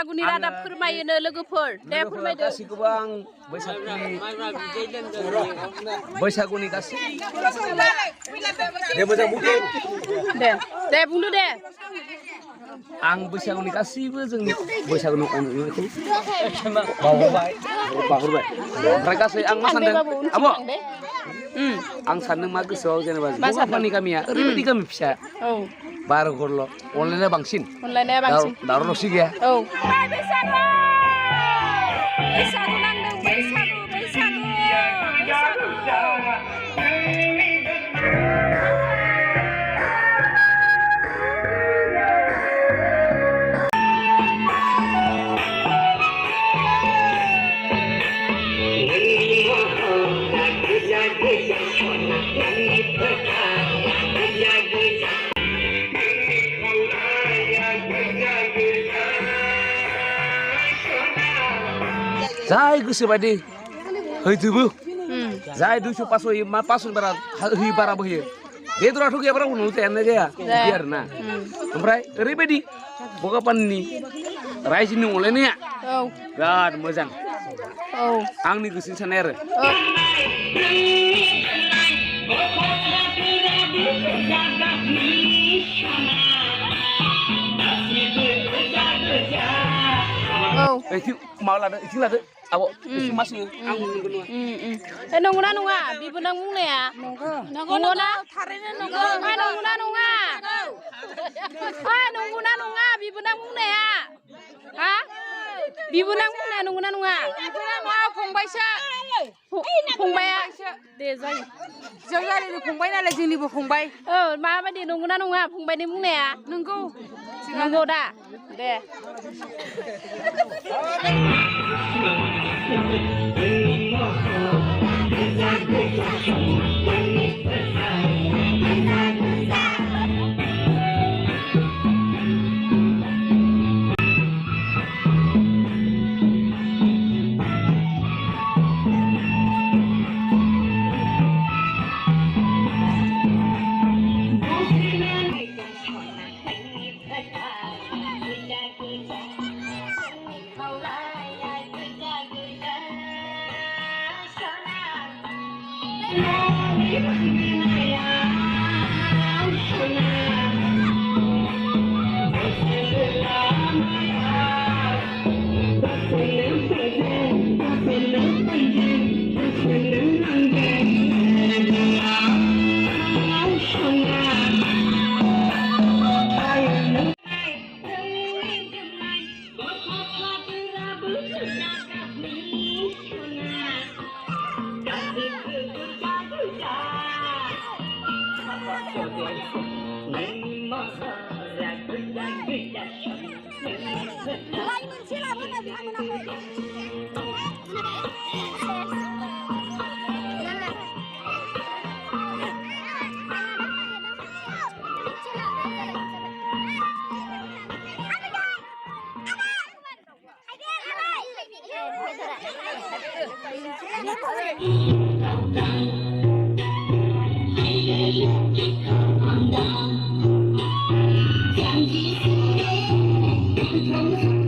बैसागुनि रादाब फोरमायोनो लोगोफोर दे फोरमायदो गासिखौबो आं बैसागुनि गासै दे मोजां बुं दे बुंदो दे आं बैसागुनि गासैबो जोंनि बैसागुनि अननायखौ बावहरबाय ओमफ्राय गासै आं मा सानदों आब' आं सानदों मा गोसोआव जेनेबा बर'फोरनि गामिया ओरैबायदि गामि फिसा बार घरल' अनलायनाया बांसिन दावराव दावसि गैया बैसागु नांदों बैसागु जाय गोसो बायदि हैजोबो जाय 200 500 होयो मा 500 बारा होयो बाराबो होयो बेदराथ' गैयाब्रा उनाव जायानो जाया बिदि आरोना ओमफ्राय ओरैबायदि बगापानिनि रायजोनि अनलायनाया बिराद मोजां आंनि गोसोनि साननाय आरो माबा लादो इथिं लादो आब' एसे मासि आं बुंगोन नङा नंगौना नङा बिबोनां बुंनाया नंगौना थारैनो नंगौ नंगौना नङा नंगौना नङा बिबोनां बुंनाया हा बिबोनां बुंनाया नंगौना नङा फंबायसो फंबाया दे जायो जों गारिनि फंबाय नालाय जोंनिबो फंबाय माबायदि नंगौना नङा फंबायनि बुंनाया नंगौ नंगौ दा दे Thank you.